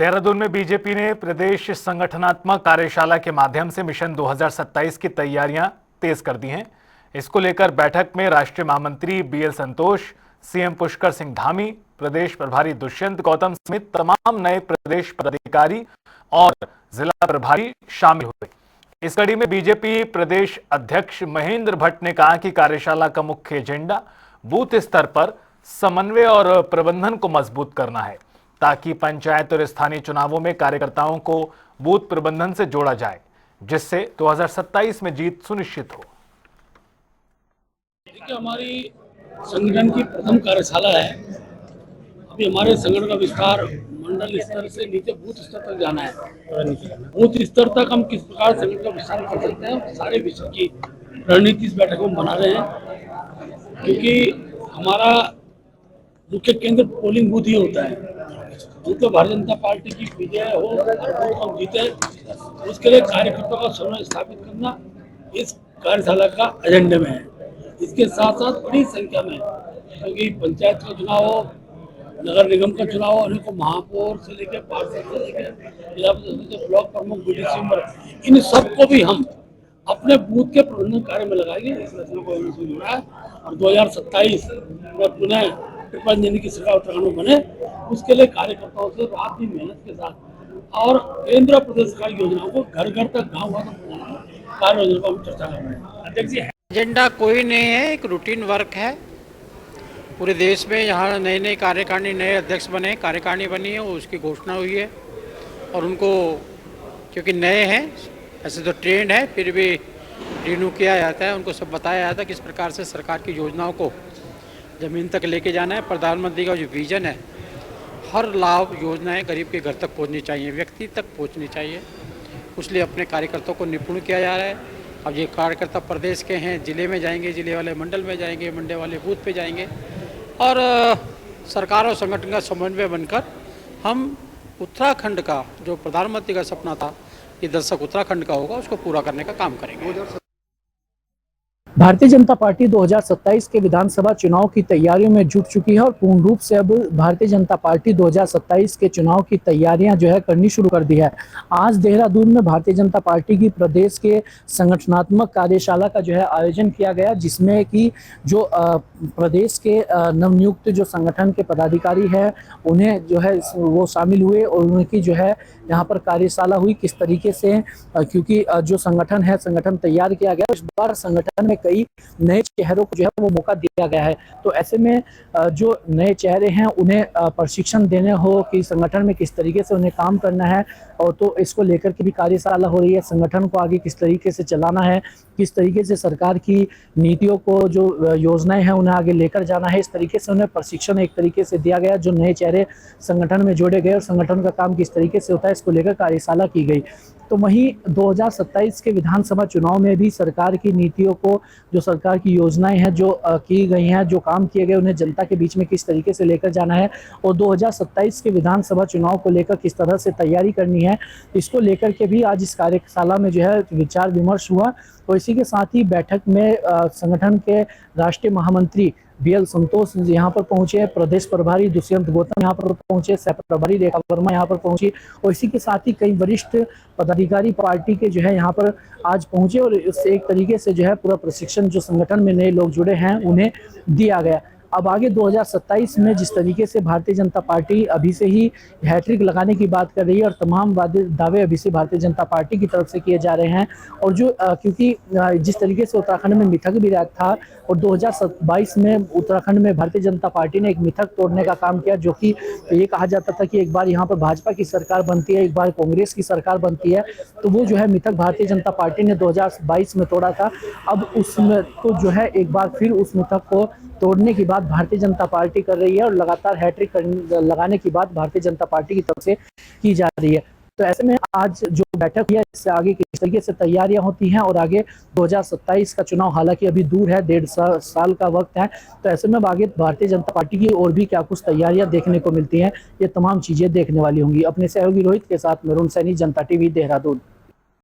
देहरादून में बीजेपी ने प्रदेश संगठनात्मक कार्यशाला के माध्यम से मिशन 2027 की तैयारियां तेज कर दी हैं। इसको लेकर बैठक में राष्ट्रीय महामंत्री बीएल संतोष, सीएम पुष्कर सिंह धामी, प्रदेश प्रभारी दुष्यंत गौतम समेत तमाम नए प्रदेश पदाधिकारी और जिला प्रभारी शामिल हुए। इस कड़ी में बीजेपी प्रदेश अध्यक्ष महेंद्र भट्ट ने कहा कि कार्यशाला का मुख्य एजेंडा बूथ स्तर पर समन्वय और प्रबंधन को मजबूत करना है, ताकि पंचायत और स्थानीय चुनावों में कार्यकर्ताओं को बूथ प्रबंधन से जोड़ा जाए, जिससे 2027 में जीत सुनिश्चित हो। देखिए, हमारी संगठन की प्रथम कार्यशाला है। अभी हमारे संगठन का विस्तार मंडल स्तर से नीचे बूथ स्तर तक जाना है। बूथ स्तर तक हम किस प्रकार संगठन का विस्तार कर सकते हैं, सारे विषय की रणनीति इस बैठक में बना रहे हैं, क्योंकि हमारा मुख्य केंद्र पोलिंग बूथ ही होता है। तो भारतीय जनता पार्टी की विजय हो और हम जीते, उसके लिए कार्यकर्ताओं का समन्वय स्थापित करना इस कार्यशाला का एजेंडे में है। इसके साथ साथ बड़ी संख्या में, क्योंकि पंचायत का चुनाव हो, नगर निगम का चुनाव हो, अनेकों महापौर से लेकर पार्षद से लेकर जिला परिषद, ब्लॉक प्रमुख, बीडीसी मेंबर, इन सबको भी हम अपने बूथ के प्रबंधन कार्य में लगाएंगे। इस रचना को हमने जुड़ा है और 2027 में पुनः कृपा इंजनी की सरकार उत्तराखंड में बने, उसके लिए कार्यकर्ताओं से रात दिन मेहनत के साथ और केंद्र और प्रदेश सरकार की योजनाओं को घर घर तक, गाँव गाँव तक पहुँचाने कार्य योजना पर हम चर्चा कर रहे हैं। अध्यक्ष जी, एजेंडा कोई नहीं है, एक रूटीन वर्क है। पूरे देश में यहाँ नए नए कार्यकारिणी, नए अध्यक्ष बने, कार्यकारिणी बनी है, उसकी घोषणा हुई है और उनको क्योंकि नए हैं, ऐसे तो ट्रेंड है, फिर भी रिन्यू किया जाता है, उनको सब बताया जाता है किस प्रकार से सरकार की योजनाओं को ज़मीन तक लेके जाना है। प्रधानमंत्री का जो विजन है, हर लाभ योजनाएं गरीब के घर तक पहुंचनी चाहिए, व्यक्ति तक पहुंचनी चाहिए। इसलिए अपने कार्यकर्ताओं को निपुण किया जा रहा है। अब ये कार्यकर्ता प्रदेश के हैं, जिले में जाएंगे, जिले वाले मंडल में जाएंगे, मंडल वाले बूथ पे जाएंगे और सरकार और संगठन का समन्वय बनकर हम उत्तराखंड का जो प्रधानमंत्री का सपना था कि दशक उत्तराखंड का होगा, उसको पूरा करने का काम करेंगे। भारतीय जनता पार्टी 2027 के विधानसभा चुनाव की तैयारियों में जुट चुकी है और पूर्ण रूप से अब भारतीय जनता पार्टी 2027 के चुनाव की तैयारियां जो है करनी शुरू कर दी है। आज देहरादून में भारतीय जनता पार्टी की प्रदेश के संगठनात्मक कार्यशाला का जो है आयोजन किया गया, जिसमें कि जो प्रदेश के नवनियुक्त जो संगठन के पदाधिकारी हैं उन्हें जो है वो शामिल हुए और उनकी जो है यहाँ पर कार्यशाला हुई किस तरीके से, क्योंकि जो संगठन है, संगठन तैयार किया गया। इस बार संगठन में कई नए चेहरों को जो है वो मौका दिया गया है, तो ऐसे में जो नए चेहरे हैं उन्हें प्रशिक्षण देने हो कि संगठन में किस तरीके से उन्हें काम करना है, और तो इसको लेकर के भी कार्यशाला हो रही है। संगठन को आगे किस तरीके से चलाना है, किस तरीके से सरकार की नीतियों को, जो योजनाएं हैं उन्हें आगे लेकर जाना है, इस तरीके से उन्हें प्रशिक्षण एक तरीके से दिया गया। जो नए चेहरे संगठन में जोड़े गए और संगठन का काम किस तरीके से होता है, इसको लेकर कार्यशाला की गई। तो वहीं 2027 के विधानसभा चुनाव में भी सरकार की नीतियों को, जो सरकार की योजनाएं हैं जो की गई हैं, जो काम किए गए, उन्हें जनता के बीच में किस तरीके से लेकर जाना है और 2027 के विधानसभा चुनाव को लेकर किस तरह से तैयारी करनी है, इसको लेकर के भी आज इस कार्यशाला में जो है विचार विमर्श हुआ। और इसी के साथ ही बैठक में संगठन के राष्ट्रीय महामंत्री बीएल संतोष यहाँ पर पहुंचे, प्रदेश प्रभारी दुष्यंत गौतम यहाँ पर पहुंचे, सह प्रभारी रेखा वर्मा यहाँ पर पहुंची और इसी के साथ ही कई वरिष्ठ पदाधिकारी पार्टी के जो है यहाँ पर आज पहुंचे और इससे एक तरीके से जो है पूरा प्रशिक्षण जो संगठन में नए लोग जुड़े हैं उन्हें दिया गया। अब आगे 2027 में जिस तरीके से भारतीय जनता पार्टी अभी से ही हैट्रिक लगाने की बात कर रही है और तमाम दावे अभी से भारतीय जनता पार्टी की तरफ से किए जा रहे हैं, और जो क्योंकि जिस तरीके से उत्तराखंड में मिथक भी रहा था और 2022 में उत्तराखंड में भारतीय जनता पार्टी ने एक मिथक तोड़ने का काम किया, जो कि ये कहा जाता था कि एक बार यहाँ पर भाजपा की सरकार बनती है, एक बार कांग्रेस की सरकार बनती है, तो वो जो है मिथक भारतीय जनता पार्टी ने 2022 में तोड़ा था। अब उसमें तो जो है एक बार फिर उस मिथक को तोड़ने की बात भारतीय जनता पार्टी कर रही है और लगातार हैट्रिक लगाने की बात भारतीय जनता पार्टी की तरफ से की जा रही है। तो ऐसे में आज जो बैठक हुई है, इससे आगे किस तरीके से तैयारियां होती हैं और आगे 2027 का चुनाव हालांकि अभी दूर है, 1.5 साल का वक्त है, तो ऐसे में आगे भारतीय जनता पार्टी की और भी क्या कुछ तैयारियां देखने को मिलती हैं, ये तमाम चीजें देखने वाली होंगी। अपने सहयोगी रोहित के साथ मेरुण सैनी, जनता टीवी, देहरादून।